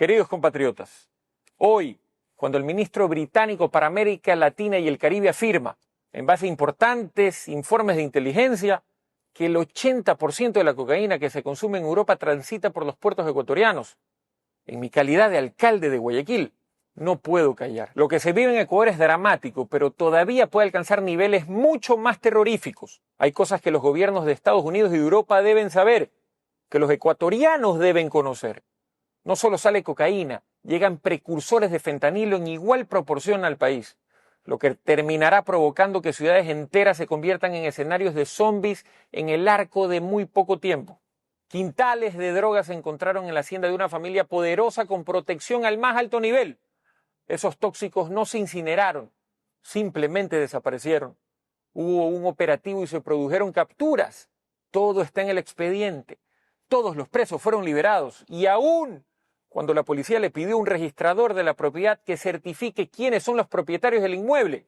Queridos compatriotas, hoy, cuando el ministro británico para América Latina y el Caribe afirma, en base a importantes informes de inteligencia, que el 80% de la cocaína que se consume en Europa transita por los puertos ecuatorianos, en mi calidad de alcalde de Guayaquil, no puedo callar. Lo que se vive en Ecuador es dramático, pero todavía puede alcanzar niveles mucho más terroríficos. Hay cosas que los gobiernos de Estados Unidos y de Europa deben saber, que los ecuatorianos deben conocer. No solo sale cocaína, llegan precursores de fentanilo en igual proporción al país, lo que terminará provocando que ciudades enteras se conviertan en escenarios de zombies en el arco de muy poco tiempo. Quintales de drogas se encontraron en la hacienda de una familia poderosa con protección al más alto nivel. Esos tóxicos no se incineraron, simplemente desaparecieron. Hubo un operativo y se produjeron capturas. Todo está en el expediente. Todos los presos fueron liberados y aún cuando la policía le pidió a un registrador de la propiedad que certifique quiénes son los propietarios del inmueble,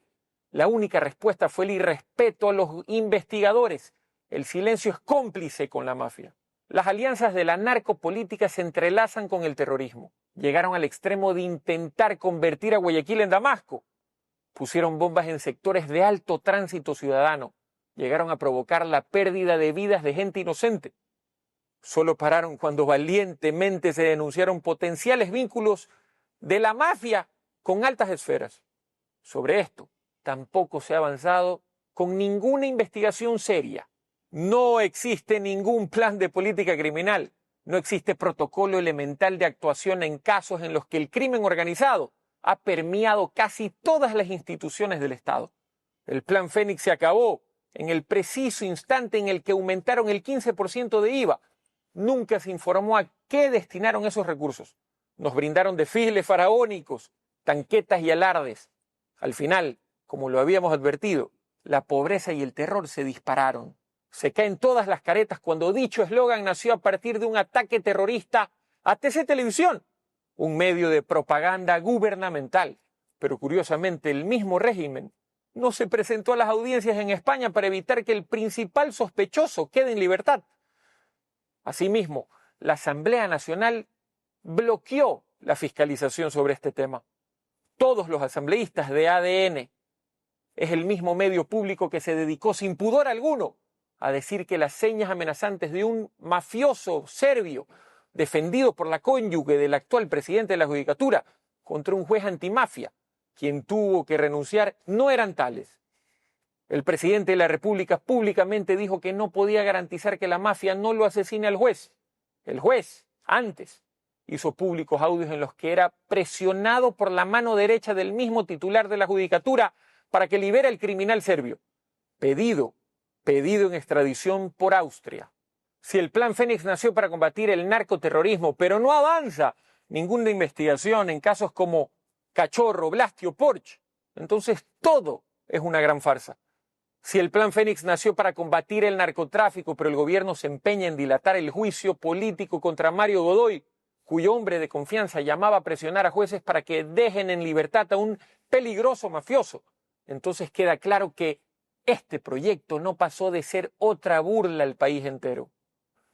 la única respuesta fue el irrespeto a los investigadores. El silencio es cómplice con la mafia. Las alianzas de la narcopolítica se entrelazan con el terrorismo. Llegaron al extremo de intentar convertir a Guayaquil en Damasco. Pusieron bombas en sectores de alto tránsito ciudadano. Llegaron a provocar la pérdida de vidas de gente inocente. Solo pararon cuando valientemente se denunciaron potenciales vínculos de la mafia con altas esferas. Sobre esto tampoco se ha avanzado con ninguna investigación seria. No existe ningún plan de política criminal. No existe protocolo elemental de actuación en casos en los que el crimen organizado ha permeado casi todas las instituciones del Estado. El Plan Fénix se acabó en el preciso instante en el que aumentaron el 15% de IVA. Nunca se informó a qué destinaron esos recursos. Nos brindaron desfiles faraónicos, tanquetas y alardes. Al final, como lo habíamos advertido, la pobreza y el terror se dispararon. Se caen todas las caretas cuando dicho eslogan nació a partir de un ataque terrorista a TC Televisión, un medio de propaganda gubernamental. Pero curiosamente el mismo régimen no se presentó a las audiencias en España para evitar que el principal sospechoso quede en libertad. Asimismo, la Asamblea Nacional bloqueó la fiscalización sobre este tema. Todos los asambleístas de ADN es el mismo medio público que se dedicó sin pudor alguno a decir que las señas amenazantes de un mafioso serbio defendido por la cónyuge del actual presidente de la Judicatura contra un juez antimafia, quien tuvo que renunciar, no eran tales. El presidente de la República públicamente dijo que no podía garantizar que la mafia no lo asesine al juez. El juez, antes, hizo públicos audios en los que era presionado por la mano derecha del mismo titular de la Judicatura para que libere al criminal serbio. Pedido en extradición por Austria. Si el Plan Fénix nació para combatir el narcoterrorismo, pero no avanza ninguna investigación en casos como Cachorro, Blastio, Porsche, entonces todo es una gran farsa. Si el Plan Fénix nació para combatir el narcotráfico, pero el gobierno se empeña en dilatar el juicio político contra Mario Godoy, cuyo hombre de confianza llamaba a presionar a jueces para que dejen en libertad a un peligroso mafioso, entonces queda claro que este proyecto no pasó de ser otra burla al país entero.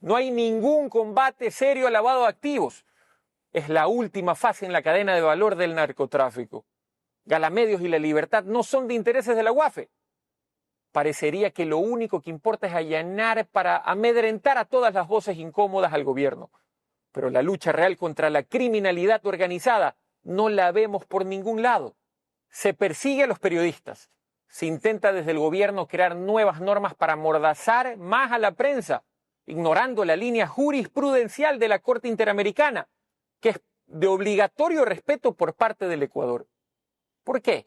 No hay ningún combate serio al lavado de activos. Es la última fase en la cadena de valor del narcotráfico. Galamedios y la libertad no son de intereses de la UAFE. Parecería que lo único que importa es allanar para amedrentar a todas las voces incómodas al gobierno. Pero la lucha real contra la criminalidad organizada no la vemos por ningún lado. Se persigue a los periodistas. Se intenta desde el gobierno crear nuevas normas para amordazar más a la prensa, ignorando la línea jurisprudencial de la Corte Interamericana, que es de obligatorio respeto por parte del Ecuador. ¿Por qué?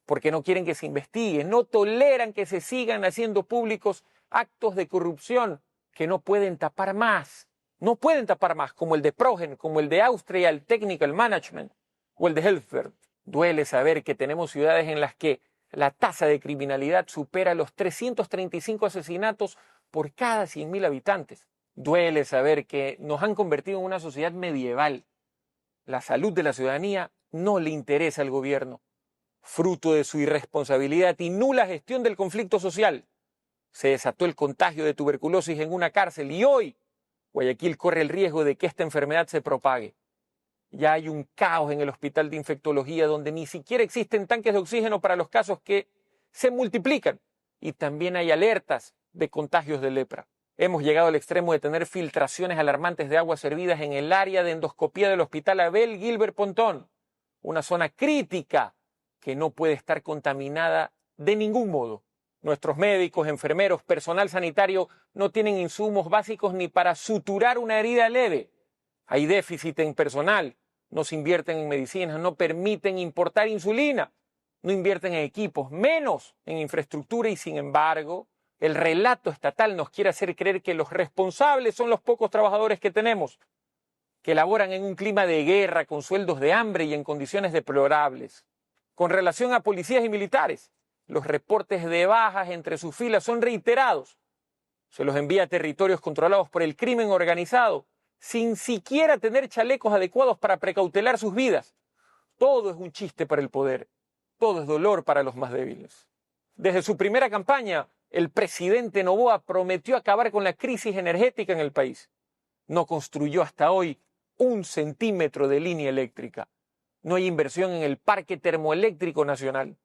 Porque no quieren que se investigue, no toleran que se sigan haciendo públicos actos de corrupción que no pueden tapar más. No pueden tapar más, como el de Progen, como el de Austria Technical Management o el de Helfert. Duele saber que tenemos ciudades en las que la tasa de criminalidad supera los 335 asesinatos por cada 100.000 habitantes. Duele saber que nos han convertido en una sociedad medieval. La salud de la ciudadanía no le interesa al gobierno. Fruto de su irresponsabilidad y nula gestión del conflicto social, se desató el contagio de tuberculosis en una cárcel y hoy Guayaquil corre el riesgo de que esta enfermedad se propague. Ya hay un caos en el hospital de infectología donde ni siquiera existen tanques de oxígeno para los casos que se multiplican. Y también hay alertas de contagios de lepra. Hemos llegado al extremo de tener filtraciones alarmantes de aguas servidas en el área de endoscopía del Hospital Abel Gilbert Pontón, una zona crítica que no puede estar contaminada de ningún modo. Nuestros médicos, enfermeros, personal sanitario no tienen insumos básicos ni para suturar una herida leve. Hay déficit en personal, no se invierten en medicinas, no permiten importar insulina, no invierten en equipos, menos en infraestructura y sin embargo, el relato estatal nos quiere hacer creer que los responsables son los pocos trabajadores que tenemos, que laboran en un clima de guerra, con sueldos de hambre y en condiciones deplorables. Con relación a policías y militares, los reportes de bajas entre sus filas son reiterados. Se los envía a territorios controlados por el crimen organizado, sin siquiera tener chalecos adecuados para precautelar sus vidas. Todo es un chiste para el poder, todo es dolor para los más débiles. Desde su primera campaña, el presidente Noboa prometió acabar con la crisis energética en el país. No construyó hasta hoy 1 centímetro de línea eléctrica. No hay inversión en el parque termoeléctrico nacional.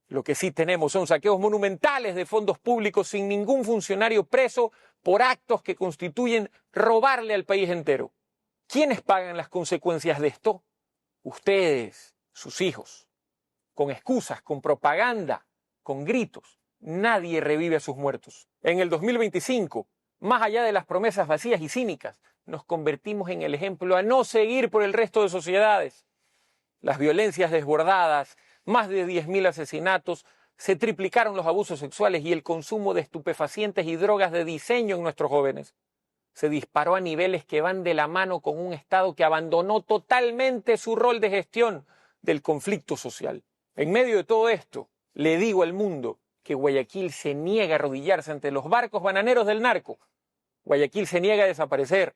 Lo que sí tenemos son saqueos monumentales de fondos públicos sin ningún funcionario preso por actos que constituyen robarle al país entero. ¿Quiénes pagan las consecuencias de esto? Ustedes, sus hijos. Con excusas, con propaganda, con gritos. Nadie revive a sus muertos. En el 2025, más allá de las promesas vacías y cínicas, nos convertimos en el ejemplo a no seguir por el resto de sociedades. Las violencias desbordadas, más de 10.000 asesinatos, se triplicaron los abusos sexuales y el consumo de estupefacientes y drogas de diseño en nuestros jóvenes. Se disparó a niveles que van de la mano con un Estado que abandonó totalmente su rol de gestión del conflicto social. En medio de todo esto, le digo al mundo que Guayaquil se niega a arrodillarse ante los barcos bananeros del narco. Guayaquil se niega a desaparecer.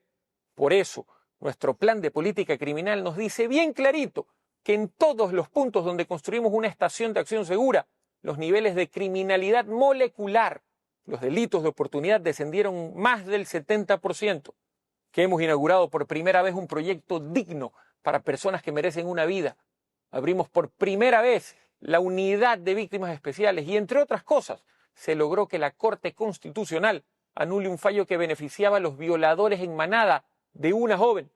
Por eso, nuestro plan de política criminal nos dice bien clarito que en todos los puntos donde construimos una estación de acción segura, los niveles de criminalidad molecular, los delitos de oportunidad descendieron más del 70%, que hemos inaugurado por primera vez un proyecto digno para personas que merecen una vida. Abrimos por primera vez la unidad de víctimas especiales y, entre otras cosas, se logró que la Corte Constitucional anule un fallo que beneficiaba a los violadores en manada de una joven.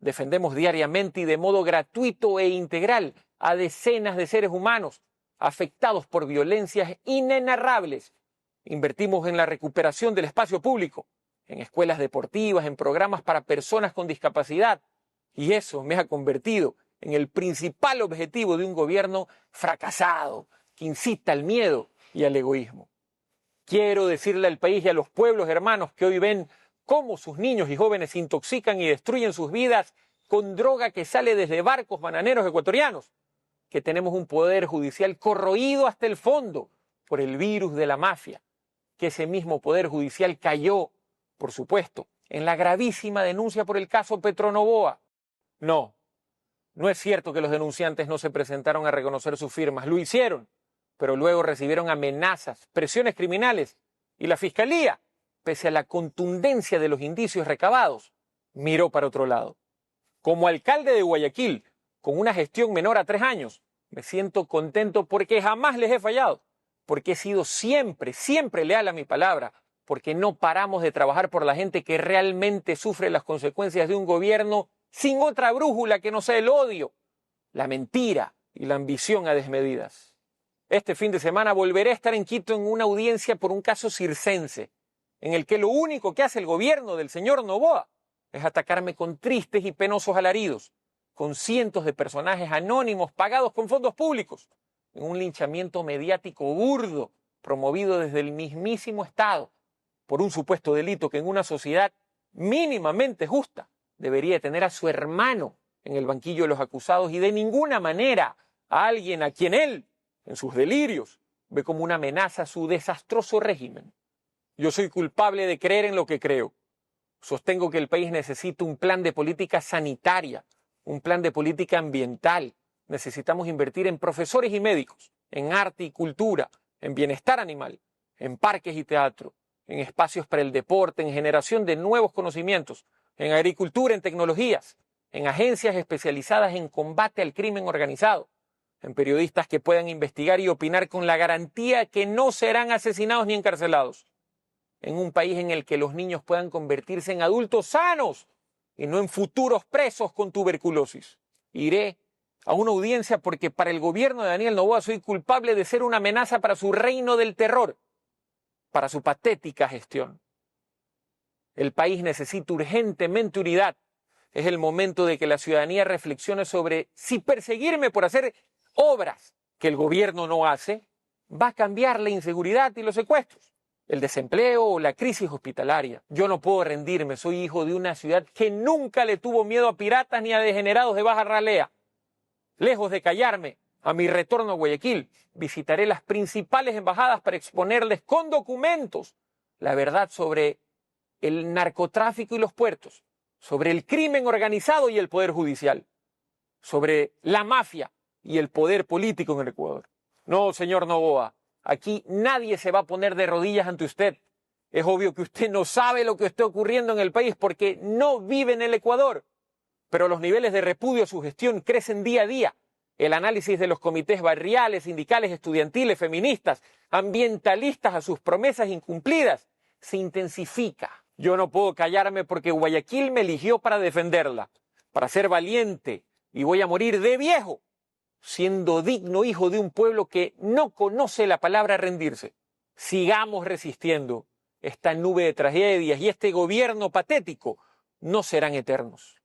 Defendemos diariamente y de modo gratuito e integral a decenas de seres humanos afectados por violencias inenarrables. Invertimos en la recuperación del espacio público, en escuelas deportivas, en programas para personas con discapacidad. Y eso me ha convertido en el principal objetivo de un gobierno fracasado, que incita al miedo y al egoísmo. Quiero decirle al país y a los pueblos hermanos que hoy ven cómo sus niños y jóvenes se intoxican y destruyen sus vidas con droga que sale desde barcos bananeros ecuatorianos, que tenemos un poder judicial corroído hasta el fondo por el virus de la mafia, que ese mismo poder judicial cayó, por supuesto, en la gravísima denuncia por el caso Petronovoa. No es cierto que los denunciantes no se presentaron a reconocer sus firmas, lo hicieron, pero luego recibieron amenazas, presiones criminales y la Fiscalía, pese a la contundencia de los indicios recabados, miró para otro lado. Como alcalde de Guayaquil, con una gestión menor a 3 años, me siento contento porque jamás les he fallado, porque he sido siempre leal a mi palabra, porque no paramos de trabajar por la gente que realmente sufre las consecuencias de un gobierno sin otra brújula que no sea el odio, la mentira y la ambición a desmedidas. Este fin de semana volveré a estar en Quito en una audiencia por un caso circense, en el que lo único que hace el gobierno del señor Noboa es atacarme con tristes y penosos alaridos, con cientos de personajes anónimos pagados con fondos públicos, en un linchamiento mediático burdo promovido desde el mismísimo Estado por un supuesto delito que en una sociedad mínimamente justa debería tener a su hermano en el banquillo de los acusados y de ninguna manera a alguien a quien él, en sus delirios, ve como una amenaza a su desastroso régimen. Yo soy culpable de creer en lo que creo. Sostengo que el país necesita un plan de política sanitaria, un plan de política ambiental. Necesitamos invertir en profesores y médicos, en arte y cultura, en bienestar animal, en parques y teatro, en espacios para el deporte, en generación de nuevos conocimientos, en agricultura, en tecnologías, en agencias especializadas en combate al crimen organizado, en periodistas que puedan investigar y opinar con la garantía que no serán asesinados ni encarcelados, en un país en el que los niños puedan convertirse en adultos sanos y no en futuros presos con tuberculosis. Iré a una audiencia porque para el gobierno de Daniel Noboa soy culpable de ser una amenaza para su reino del terror, para su patética gestión. El país necesita urgentemente unidad. Es el momento de que la ciudadanía reflexione sobre si perseguirme por hacer obras que el gobierno no hace va a cambiar la inseguridad y los secuestros, el desempleo o la crisis hospitalaria. Yo no puedo rendirme, soy hijo de una ciudad que nunca le tuvo miedo a piratas ni a degenerados de baja ralea. Lejos de callarme, a mi retorno a Guayaquil, visitaré las principales embajadas para exponerles con documentos la verdad sobre el narcotráfico y los puertos, sobre el crimen organizado y el poder judicial, sobre la mafia y el poder político en el Ecuador. No, señor Noboa, aquí nadie se va a poner de rodillas ante usted. Es obvio que usted no sabe lo que está ocurriendo en el país porque no vive en el Ecuador, pero los niveles de repudio a su gestión crecen día a día. El análisis de los comités barriales, sindicales, estudiantiles, feministas, ambientalistas a sus promesas incumplidas se intensifica. Yo no puedo callarme porque Guayaquil me eligió para defenderla, para ser valiente, y voy a morir de viejo, siendo digno hijo de un pueblo que no conoce la palabra rendirse. Sigamos resistiendo. Esta nube de tragedias y este gobierno patético no serán eternos.